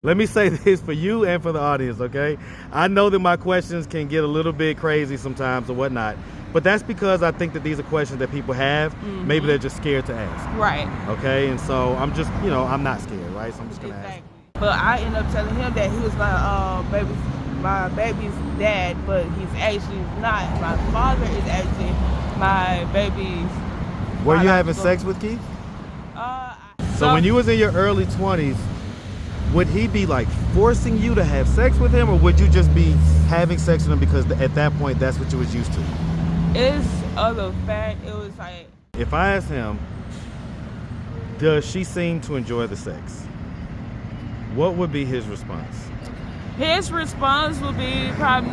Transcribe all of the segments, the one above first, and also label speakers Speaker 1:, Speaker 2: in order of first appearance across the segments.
Speaker 1: Let me say this for you and for the audience, okay? I know that my questions can get a little bit crazy sometimes or whatnot, but that's because I think that these are questions that people have. Maybe they're just scared to ask.
Speaker 2: Right.
Speaker 1: Okay, and so I'm just, I'm not scared, right? So I'm just gonna ask.
Speaker 2: But I ended up telling him that he was my baby's dad, but he's actually not. My father is actually my baby's.
Speaker 1: Were you having sex with Keith? So when you was in your early 20s, would he be like forcing you to have sex with him, or would you just be having sex with him because at that point that's what you was used to?
Speaker 2: It's other fact. It was like,
Speaker 1: if I ask him, does she seem to enjoy the sex? What would be his response?
Speaker 2: His response would be probably,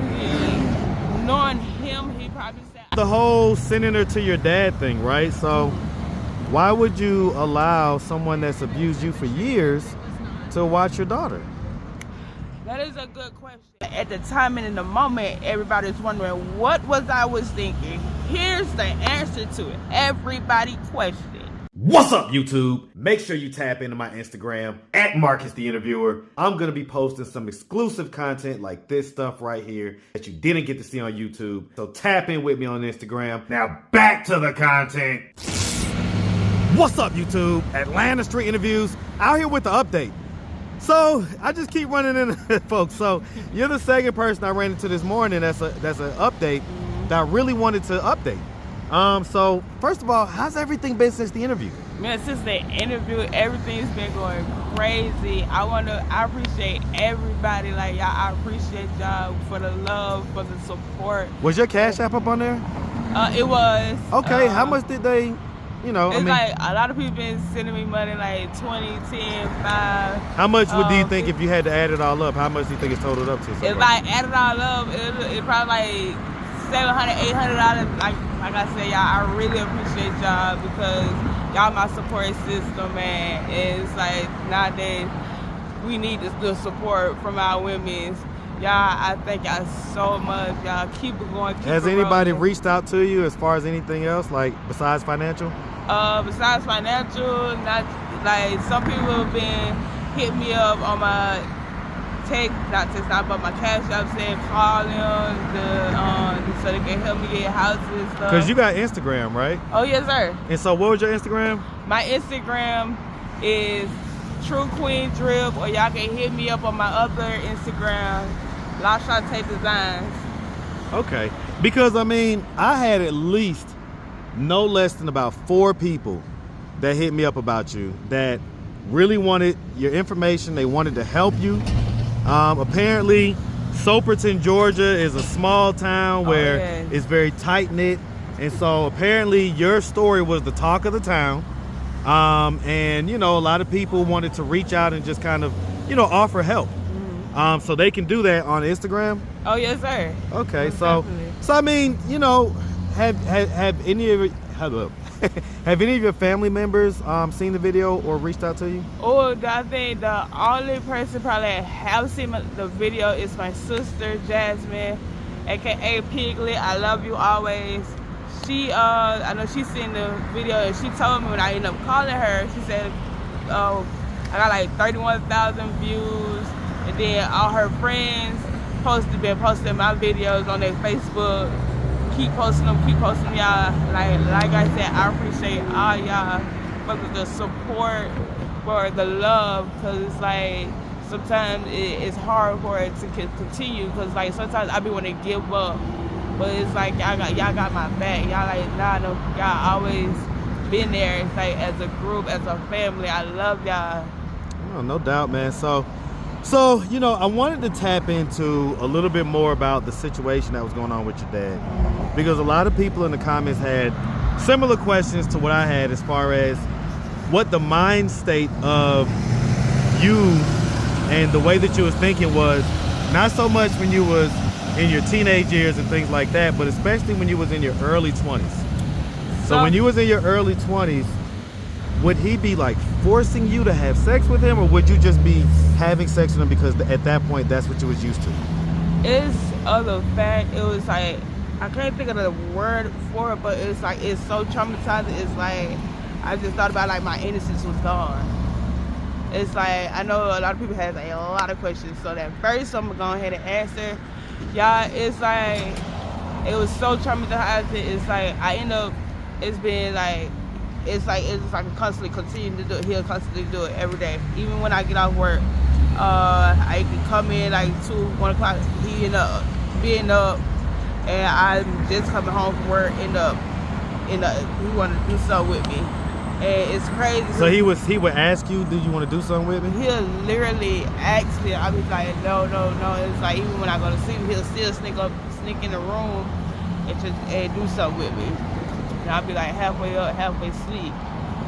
Speaker 2: knowing him, he probably said
Speaker 1: the whole sending her to your dad thing, right? So why would you allow someone that's abused you for years to watch your daughter?
Speaker 2: That is a good question. At the time and in the moment, everybody's wondering what I was thinking. Here's the answer to it. Everybody questioned.
Speaker 1: What's up, YouTube? Make sure you tap into my Instagram at Marcus the Interviewer. I'm gonna be posting some exclusive content like this stuff right here that you didn't get to see on YouTube. So tap in with me on Instagram. Now back to the content. What's up, YouTube? Atlanta Street Interviews out here with the update. So I just keep running into folks. So you're the second person I ran into this morning that's an update that I really wanted to update. So first of all, how's everything been since the interview?
Speaker 2: Man, since the interview, everything's been going crazy. I appreciate everybody. Like, y'all, I appreciate y'all for the love, for the support.
Speaker 1: Was your Cash App up on there?
Speaker 2: It was.
Speaker 1: Okay, how much did they,
Speaker 2: like a lot of people been sending me money, like 20, 10, 5.
Speaker 1: How much do you think, if you had to add it all up, how much do you think it's totaled up to?
Speaker 2: If I add it all up, it probably like $700, $800. Like I said, y'all, I really appreciate y'all because y'all my support system, man. It's like nowadays we need the support from our women. Y'all, I thank y'all so much. Y'all keep it going.
Speaker 1: Has anybody reached out to you as far as anything else, like besides financial?
Speaker 2: Besides financial, not like some people have been hitting me up on my but my Cash App saying call them so they can help me get houses and stuff.
Speaker 1: Because you got Instagram, right?
Speaker 2: Oh, yes, sir.
Speaker 1: And so what was your Instagram?
Speaker 2: My Instagram is True Queen Drip, or y'all can hit me up on my other Instagram, La Shante Designs.
Speaker 1: Okay. Because, I had at least no less than about 4 people that hit me up about you that really wanted your information. They wanted to help you. Apparently, Soperton, Georgia is a small town where it's very tight-knit. And so apparently your story was the talk of the town. And, a lot of people wanted to reach out and just kind of, offer help. So they can do that on Instagram?
Speaker 2: Oh, yes, sir.
Speaker 1: Okay,
Speaker 2: Most
Speaker 1: so
Speaker 2: definitely.
Speaker 1: have any of have any of your family members seen the video or reached out to you?
Speaker 2: Oh, I think the only person probably have seen the video is my sister Jasmine, aka Piglet. I love you always. She I know she's seen the video and she told me when I ended up calling her, she said, I got like 31,000 views, and then all her friends been posting my videos on their Facebook. Keep posting them, y'all. Like I said, I appreciate all y'all for the support, for the love, because it's like sometimes it's hard for it to continue, because like sometimes I be wanting to give up, but it's like y'all got my back. Y'all y'all always been there. It's like as a group, as a family. I love y'all.
Speaker 1: Oh, no doubt, man. So I wanted to tap into a little bit more about the situation that was going on with your dad, because a lot of people in the comments had similar questions to what I had as far as what the mind state of you and the way that you was thinking was, not so much when you was in your teenage years and things like that, but especially when you was in your early 20s. So when you was in your early 20s, would he be like forcing you to have sex with him, or would you just be having sex with him because at that point that's what you was used to?
Speaker 2: It's other fact. It was like, I can't think of the word for it, but it's like, it's so traumatizing. It's like, I just thought about like my innocence was gone. it's like, I know a lot of people have like, a lot of questions. So that first, I'm gonna go ahead and answer. Y'all, it's like, it was so traumatizing. It's like, I end up, it's been like, it's like I constantly continue to do it. He'll constantly do it every day. Even when I get off work, I can come in like 1 o'clock. He end up being up, and I'm just coming home from work. He wanted to do something with me, and it's crazy.
Speaker 1: So he would ask you, "Do you want to do something with me?"
Speaker 2: He'll literally ask me. I be like, no. It's like even when I go to sleep, he'll still sneak in the room and do something with me. And I'll be like halfway up, halfway asleep.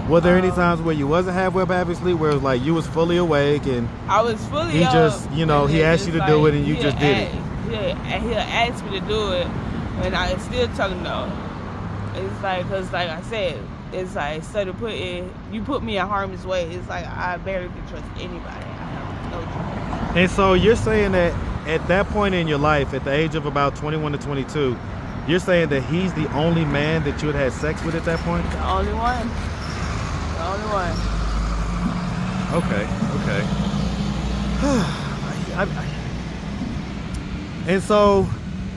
Speaker 1: Were there any times where you wasn't halfway up, halfway asleep, where it was like you was fully awake and
Speaker 2: I was fully
Speaker 1: he
Speaker 2: up,
Speaker 1: just, he asked you to do it and you just did it?
Speaker 2: He'll ask me to do it, and I still tell him no. It's like, because like I said, it's like, instead of you put me in harm's way, it's like I barely can trust anybody. I have no trust.
Speaker 1: And so you're saying that at that point in your life, at the age of about 21 to 22, you're saying that he's the only man that you had sex with at that point?
Speaker 2: The only one. The only one.
Speaker 1: Okay. And so,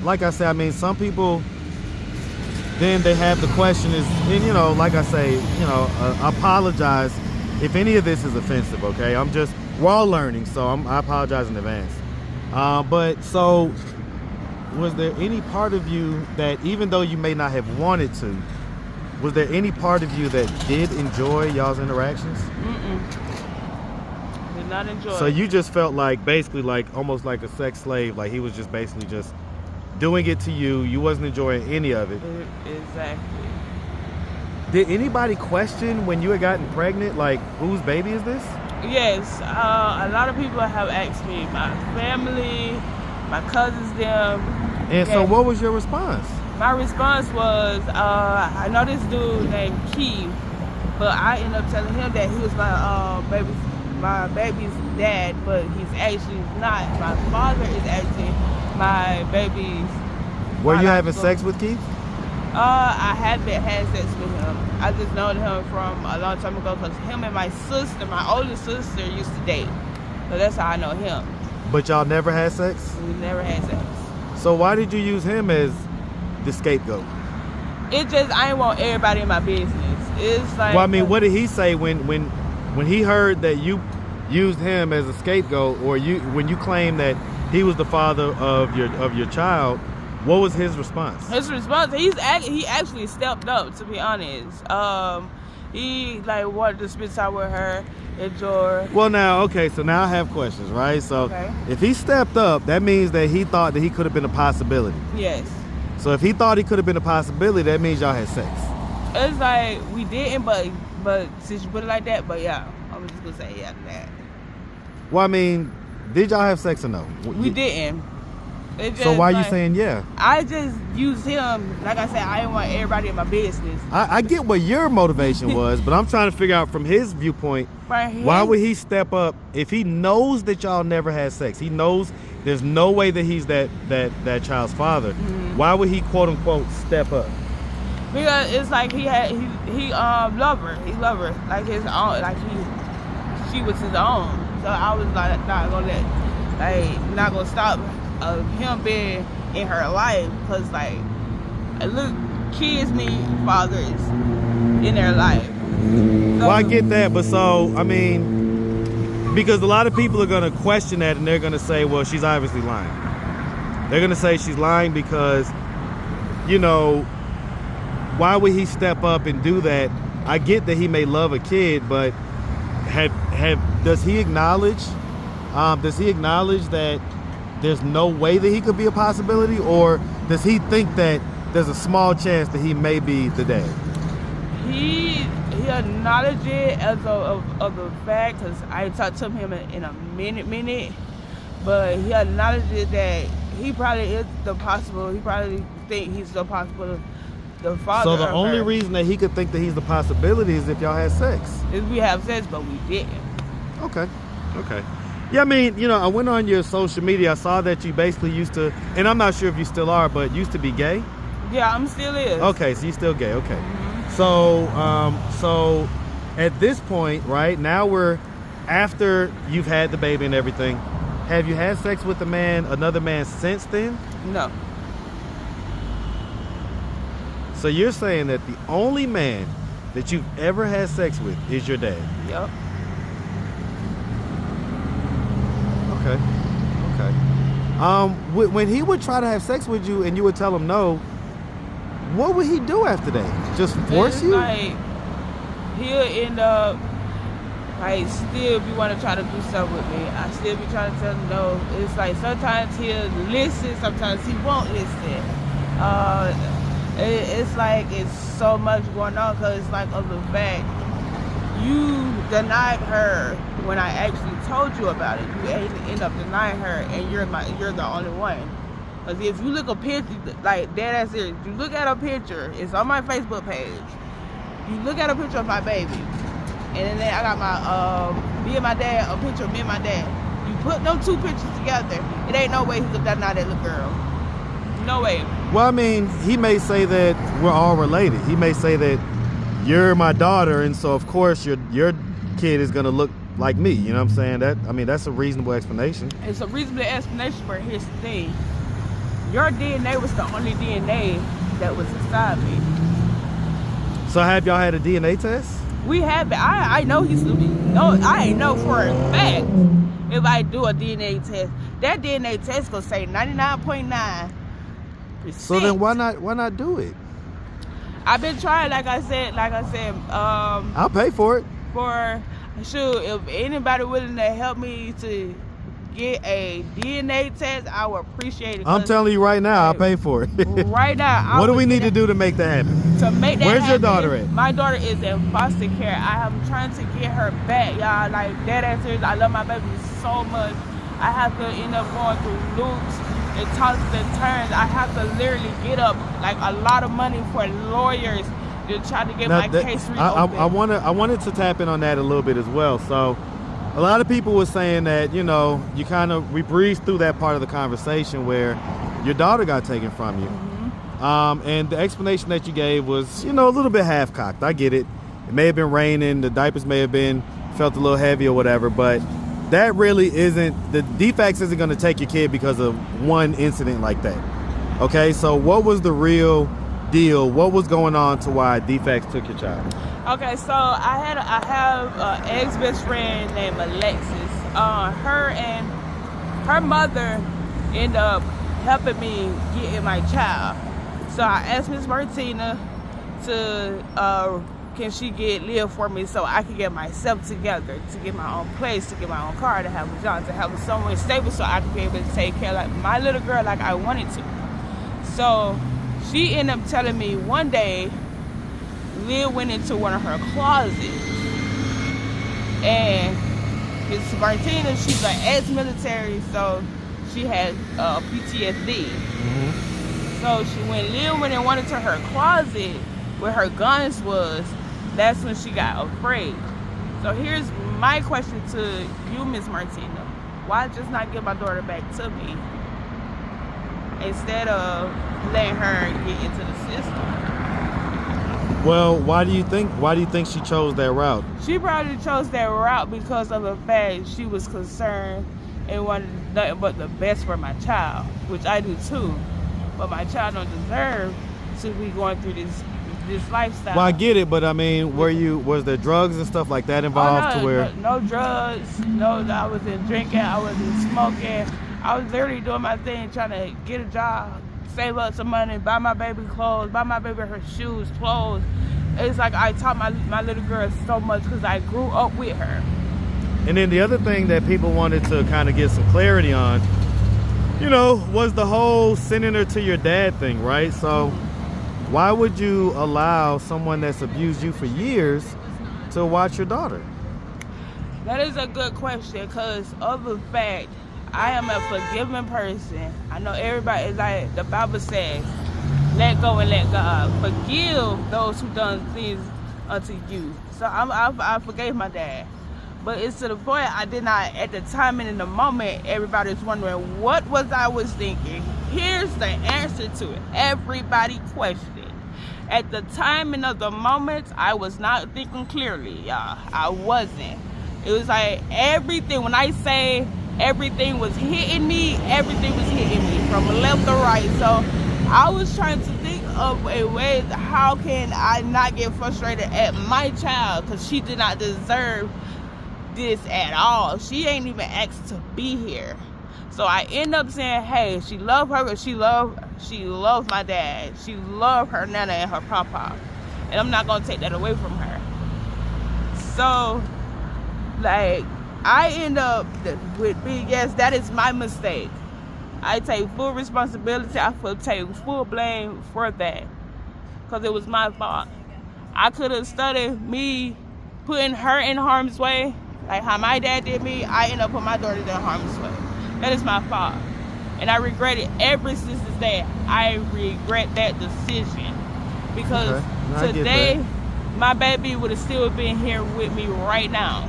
Speaker 1: like I said, I mean, some people, then they have the question is, and like I say, I apologize if any of this is offensive, okay? We're all learning, so I apologize in advance. But so, was there any part of you that, even though you may not have wanted to, was there any part of you that did enjoy y'all's interactions?
Speaker 2: Did not enjoy.
Speaker 1: So you just felt like, basically like, almost like a sex slave, like he was just basically just doing it to you. You wasn't enjoying any of it.
Speaker 2: Exactly.
Speaker 1: Did anybody question when you had gotten pregnant, like, whose baby is this?
Speaker 2: Yes, a lot of people have asked me, my family, my cousins, them.
Speaker 1: And so what was your response?
Speaker 2: My response was, I know this dude named Keith, but I ended up telling him that he was my baby's dad, but he's actually not. My father is actually my baby's.
Speaker 1: Were you having sex with Keith?
Speaker 2: I haven't had sex with him. I just known him from a long time ago because him and my sister, my older sister, used to date. So that's how I know him.
Speaker 1: But y'all never had sex?
Speaker 2: We never had sex.
Speaker 1: So why did you use him as the scapegoat?
Speaker 2: It just, I didn't want everybody in my business. It's like.
Speaker 1: Well, I mean, what did he say when he heard that you used him as a scapegoat, or when you claimed that he was the father of your child? What was his response?
Speaker 2: His response, he actually stepped up, to be honest. He like wanted to spend time with her, enjoy.
Speaker 1: Well, now, okay, so now I have questions, right? So if he stepped up, that means that he thought that he could have been a possibility.
Speaker 2: Yes.
Speaker 1: So if he thought he could have been a possibility, that means y'all had sex.
Speaker 2: It's like, we didn't, but since you put it like that, but yeah, I'm just gonna say yeah to that.
Speaker 1: Well, I mean, did y'all have sex or no?
Speaker 2: We didn't.
Speaker 1: So why are you saying yeah?
Speaker 2: I just used him, like I said, I didn't want everybody in my business.
Speaker 1: I get what your motivation was, but I'm trying to figure out from his viewpoint, why would he step up if he knows that y'all never had sex? He knows there's no way that he's that child's father. Mm-hmm. Why would he, quote unquote, step up?
Speaker 2: Because it's like he loved her. He loved her like his own, like she was his own. So I was like not gonna stop him being in her life, because like, look, kids need fathers in their life. So,
Speaker 1: well, I get that, but so, I mean, because a lot of people are gonna question that and they're gonna say, well, she's obviously lying. They're gonna say she's lying because, why would he step up and do that? I get that he may love a kid, but does he acknowledge that there's no way that he could be a possibility, or does he think that there's a small chance that he may be the dad?
Speaker 2: He acknowledged it as of the fact, because I talked to him in a minute, but he acknowledged it that he probably is the possible. He probably think he's the possible, the father.
Speaker 1: So the only reason that he could think that he's the possibility is if y'all had sex.
Speaker 2: Is we have sex, but we didn't.
Speaker 1: Okay. Yeah, I mean, I went on your social media. I saw that you basically used to, and I'm not sure if you still are, but used to be gay.
Speaker 2: Yeah, I'm still is.
Speaker 1: Okay, so you still gay. Okay.
Speaker 2: Mm-hmm.
Speaker 1: So at this point, right now we're after you've had the baby and everything, have you had sex with another man since then?
Speaker 2: No.
Speaker 1: So you're saying that the only man that you've ever had sex with is your dad?
Speaker 2: Yep.
Speaker 1: Okay. When he would try to have sex with you and you would tell him no, what would he do after that? Just force
Speaker 2: It's
Speaker 1: you?
Speaker 2: like, he'll end up, like, still be want to try to do something with me. I still be trying to tell him no. It's like sometimes he'll listen, sometimes he won't listen. It's like it's so much going on because it's like of the fact you denied her when I actually told you about it. You end up denying her, and you're the only one. Because if you look a picture, like dead ass serious, you look at a picture, it's on my Facebook page. You look at a picture of my baby, and then I got my me and my dad, a picture of me and my dad. You put them two pictures together, it ain't no way he could deny that little girl. No way.
Speaker 1: Well, I mean, he may say that we're all related. He may say that you're my daughter, and so of course your kid is gonna look like me. You know what I'm saying? That's a reasonable explanation.
Speaker 2: It's a reasonable explanation, but here's the thing. Your DNA was the only DNA that was inside me.
Speaker 1: So have y'all had a DNA test?
Speaker 2: We have it. I know he's no. I know for a fact if I do a DNA test, that DNA test gonna say 99.9%.
Speaker 1: So then why not do it?
Speaker 2: I've been trying, like I said.
Speaker 1: I'll pay for it.
Speaker 2: Sure, if anybody willing to help me to get a DNA test, I would appreciate it.
Speaker 1: I'm telling you right now, I'll pay for it.
Speaker 2: Right now.
Speaker 1: What do we need to do to make that happen?
Speaker 2: To make that
Speaker 1: Where's
Speaker 2: happen,
Speaker 1: your daughter at?
Speaker 2: My daughter is in foster care. I am trying to get her back, y'all. Like, dead ass serious. I love my baby so much. I have to end up going through loops and toss and turns. I have to literally get up like a lot of money for lawyers to try to get my case reopened.
Speaker 1: I wanted to tap in on that a little bit as well. So a lot of people were saying that, we breezed through that part of the conversation where your daughter got taken from you.
Speaker 2: Mm-hmm.
Speaker 1: And the explanation that you gave was, a little bit half-cocked. I get it. It may have been raining. The diapers may have felt a little heavy or whatever, but that really isn't, the DFACS isn't going to take your kid because of one incident like that. Okay, so what was the real deal? What was going on to why DFACS took your child?
Speaker 2: Okay, so I have an ex-best friend named Alexis. Her and her mother ended up helping me get my child. So I asked Miss Martina to can she get Leah for me so I can get myself together, to get my own place, to get my own car, to have a job, to have someone stable so I can be able to take care of my little girl like I wanted to. So she ended up telling me one day Leah went into one of her closets, and Miss Martina, she's an ex-military, so she had PTSD.
Speaker 1: Mm-hmm.
Speaker 2: So when Leah went and went into her closet where her guns was, that's when she got afraid. So here's my question to you, Miss Martina. Why just not give my daughter back to me instead of letting her get into the system?
Speaker 1: Well, why do you think she chose that route?
Speaker 2: She probably chose that route because of the fact she was concerned and wanted nothing but the best for my child, which I do too. But my child don't deserve to be going through this lifestyle.
Speaker 1: Well, I get it, but I mean, was there drugs and stuff like that involved?
Speaker 2: No drugs. No, I wasn't drinking. I wasn't smoking. I was literally doing my thing, trying to get a job, save up some money, buy my baby clothes, buy my baby her shoes, clothes. It's like I taught my little girl so much because I grew up with her.
Speaker 1: And then the other thing that people wanted to kind of get some clarity on, was the whole sending her to your dad thing, right? So why would you allow someone that's abused you for years to watch your daughter?
Speaker 2: That is a good question because of the fact I am a forgiving person. I know everybody is like the Bible says, let go and let God. Forgive those who done things unto you. So I forgave my dad. But it's to the point I did not, at the time and in the moment, everybody was wondering what I was thinking. Here's the answer to it. Everybody questioned. At the time and of the moment, I was not thinking clearly, y'all. I wasn't. It was like everything. When I say everything was hitting me, everything was hitting me from left to right. So I was trying to think of a way, how can I not get frustrated at my child, because she did not deserve this at all. She ain't even asked to be here. So I end up saying, hey, she loved her, she loved my dad. She loved her nana and her papa. And I'm not gonna take that away from her. So, like, I end up with being, yes, that is my mistake. I take full responsibility. I take full blame for that, because it was my fault. I could have studied me putting her in harm's way, like how my dad did me. I end up putting my daughter in harm's way. That is my fault, and I regret it ever since this day. I regret that decision, because today my baby would have still been here with me right now.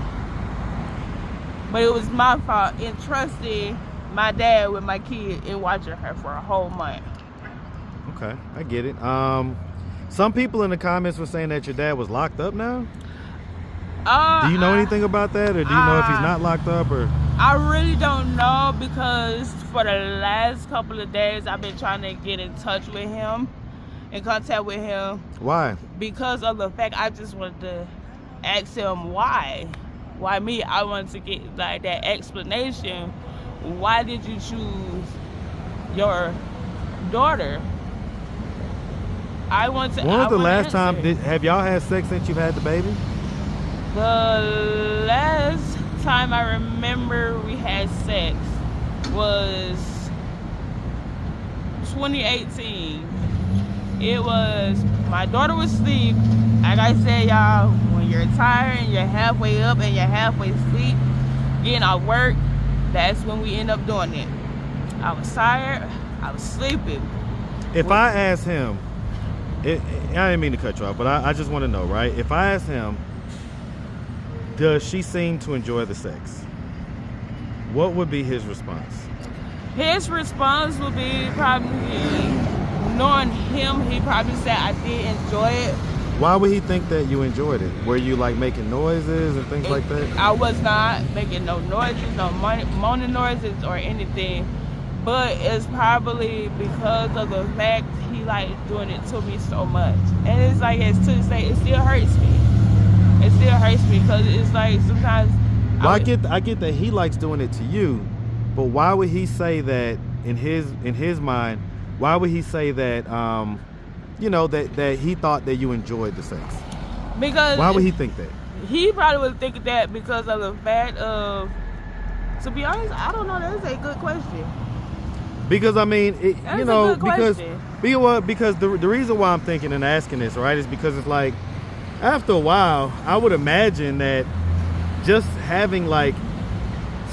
Speaker 2: But it was my fault in trusting my dad with my kid and watching her for a whole month.
Speaker 1: Okay, I get it. Some people in the comments were saying that your dad was locked up now. Do you know anything about that, or do you know if he's not locked up? Or
Speaker 2: I really don't know, because for the last couple of days I've been trying to get in touch with him, in contact with him.
Speaker 1: Why?
Speaker 2: Because of the fact I just wanted to ask him why. Why me? I wanted to get like that explanation. Why did you choose your daughter? I want to.
Speaker 1: When was the last time? Have y'all had sex since you've had the baby?
Speaker 2: The last time I remember we had sex was 2018. It was, my daughter was asleep. Like I said, y'all, when you're tired and you're halfway up and you're halfway asleep, getting off work, that's when we end up doing it. I was tired, I was sleeping.
Speaker 1: If I ask him, I didn't mean to cut you off, but I just want to know, right? If I ask him, does she seem to enjoy the sex? What would be his response?
Speaker 2: His response would be probably, knowing him, he probably said I did enjoy it.
Speaker 1: Why would he think that you enjoyed it? Were you like making noises and things like that?
Speaker 2: I was not making no noises, no moaning noises or anything. But it's probably because of the fact he like doing it to me so much. And it's like, it still hurts me. It still hurts me, because it's like sometimes.
Speaker 1: Well, I get that he likes doing it to you, but why would he say that in his mind? Why would he say that? That he thought that you enjoyed the sex.
Speaker 2: Because
Speaker 1: why would he think that?
Speaker 2: He probably would think that because of the fact of. To be honest, I don't know. That's a good question.
Speaker 1: Because I mean, because the reason why I'm thinking and asking this, right, is because it's like, after a while, I would imagine that just having like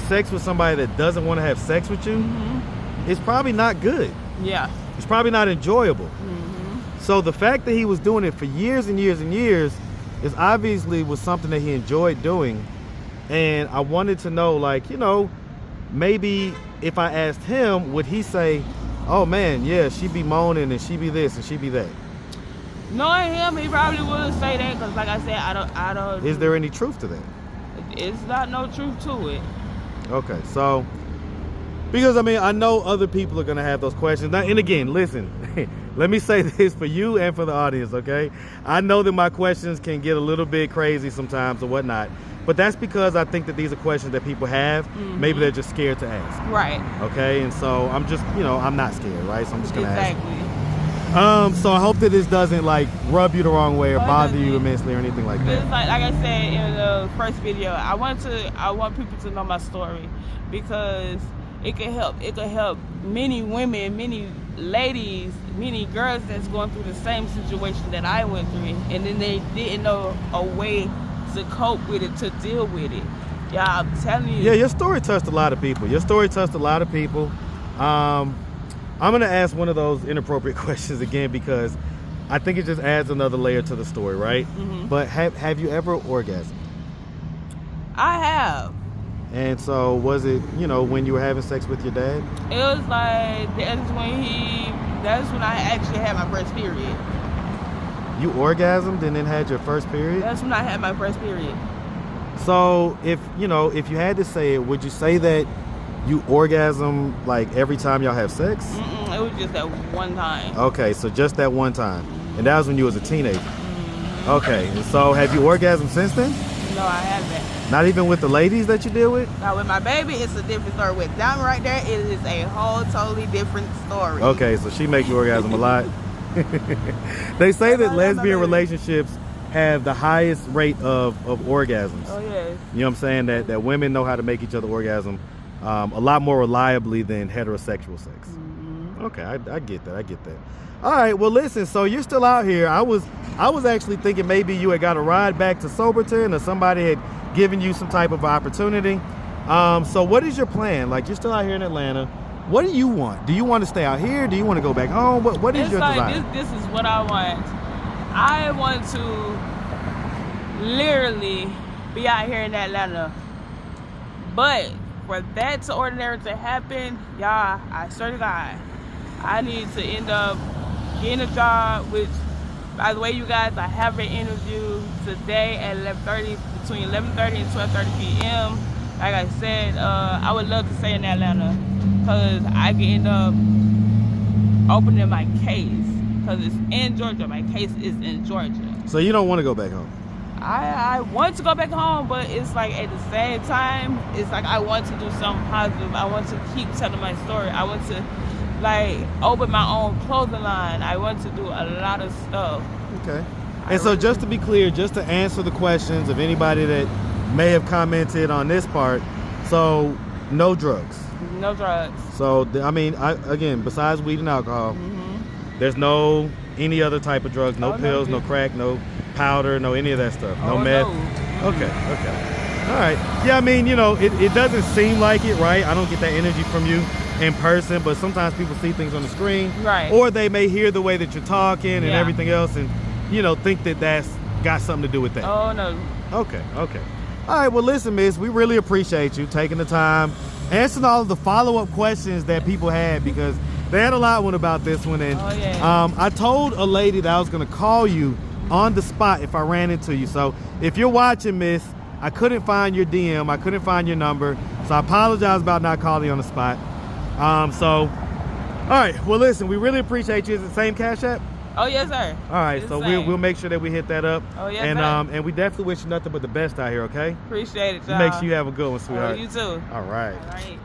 Speaker 1: sex with somebody that doesn't want to have sex with you is probably not good.
Speaker 2: Yeah.
Speaker 1: It's probably not enjoyable. So the fact that he was doing it for years and years and years is obviously was something that he enjoyed doing. And I wanted to know, like, maybe if I asked him, would he say, oh man, yeah, she be moaning and she be this and she be that?
Speaker 2: Knowing him, he probably would say that, because like I said, I don't.
Speaker 1: Is there any truth to that?
Speaker 2: It's not no truth to it.
Speaker 1: Okay, so, because I mean, I know other people are gonna have those questions. Now, and again, listen, let me say this for you and for the audience, okay? I know that my questions can get a little bit crazy sometimes or whatnot, but that's because I think that these are questions that people have. Maybe they're just scared to ask.
Speaker 2: Right.
Speaker 1: Okay, and so I'm just, I'm not scared, right? So I'm just gonna ask.
Speaker 2: Exactly.
Speaker 1: So I hope that this doesn't like rub you the wrong way or bother you immensely or anything like that.
Speaker 2: It's like I said in the first video, I want people to know my story, because it can help. It can help many women, many ladies, many girls that's going through the same situation that I went through, and then they didn't know a way to cope with it, to deal with it. Yeah, I'm telling you.
Speaker 1: Yeah, your story touched a lot of people. I'm gonna ask one of those inappropriate questions again, because I think it just adds another layer to the story, right? But have you ever orgasmed?
Speaker 2: I have.
Speaker 1: And so was it, when you were having sex with your dad?
Speaker 2: It was like, that's when I actually had my first period.
Speaker 1: You orgasmed and then had your first period?
Speaker 2: That's when I had my first period.
Speaker 1: So if you had to say it, would you say that you orgasm like every time y'all have sex?
Speaker 2: Mm-mm, it was just that one time.
Speaker 1: Okay, so just that one time. And that was when you was a teenager. Okay, and so have you orgasmed since then?
Speaker 2: No, I haven't.
Speaker 1: Not even with the ladies that you deal with?
Speaker 2: Now with my baby, it's a different story. With them right there, it is a whole totally different story.
Speaker 1: Okay, so she makes you orgasm a lot. They say that lesbian relationships have the highest rate of orgasms.
Speaker 2: Oh yes.
Speaker 1: You know what I'm saying? That women know how to make each other orgasm a lot more reliably than heterosexual sex. Okay, I get that. I get that. All right, well listen, so you're still out here. I was actually thinking maybe you had got a ride back to Soberton or somebody had given you some type of opportunity. So what is your plan? Like, you're still out here in Atlanta. What do you want? Do you want to stay out here? Do you want to go back home? What is
Speaker 2: It's
Speaker 1: your
Speaker 2: like,
Speaker 1: desire?
Speaker 2: this is what I want. I want to literally be out here in Atlanta. But for that to ordinary to happen, y'all, I swear to God, I need to end up getting a job, which, by the way, you guys, I have an interview today at 11:30, between 11:30 and 12:30 p.m. Like I said, I would love to stay in Atlanta because I can end up opening my case because it's in Georgia. My case is in Georgia.
Speaker 1: So you don't want to go back home?
Speaker 2: I want to go back home, but it's like at the same time, it's like I want to do something positive. I want to keep telling my story. I want to like open my own clothing line. I want to do a lot of stuff.
Speaker 1: Okay. And so just to be clear, just to answer the questions of anybody that may have commented on this part, so no drugs.
Speaker 2: No drugs.
Speaker 1: So I mean, again, besides weed and alcohol, there's no any other type of drugs, no pills, no crack, no powder, no any of that stuff, no meth.
Speaker 2: No.
Speaker 1: Okay. All right. Yeah, I mean, it doesn't seem like it, right? I don't get that energy from you in person, but sometimes people see things on the screen,
Speaker 2: Right.
Speaker 1: or they may hear the way that you're talking and
Speaker 2: Yeah.
Speaker 1: everything else, and think that that's got something to do with that.
Speaker 2: Oh no.
Speaker 1: Okay. All right, well listen, miss, we really appreciate you taking the time, answering all of the follow-up questions that people had, because they had a lot about this one. And
Speaker 2: Oh, yeah.
Speaker 1: I told a lady that I was gonna call you on the spot if I ran into you. So if you're watching, miss, I couldn't find your DM, I couldn't find your number, so I apologize about not calling you on the spot. All right, well listen, we really appreciate you. Is it the same Cash App?
Speaker 2: Oh yes, sir.
Speaker 1: All right,
Speaker 2: It's
Speaker 1: so
Speaker 2: the same.
Speaker 1: we'll make sure that we hit that up.
Speaker 2: Oh, yes,
Speaker 1: and
Speaker 2: sir.
Speaker 1: and we definitely wish you nothing but the best out here, okay?
Speaker 2: Appreciate it, y'all.
Speaker 1: Make sure you have a good one,
Speaker 2: Oh,
Speaker 1: sweetheart.
Speaker 2: you too.
Speaker 1: All right.
Speaker 2: All right.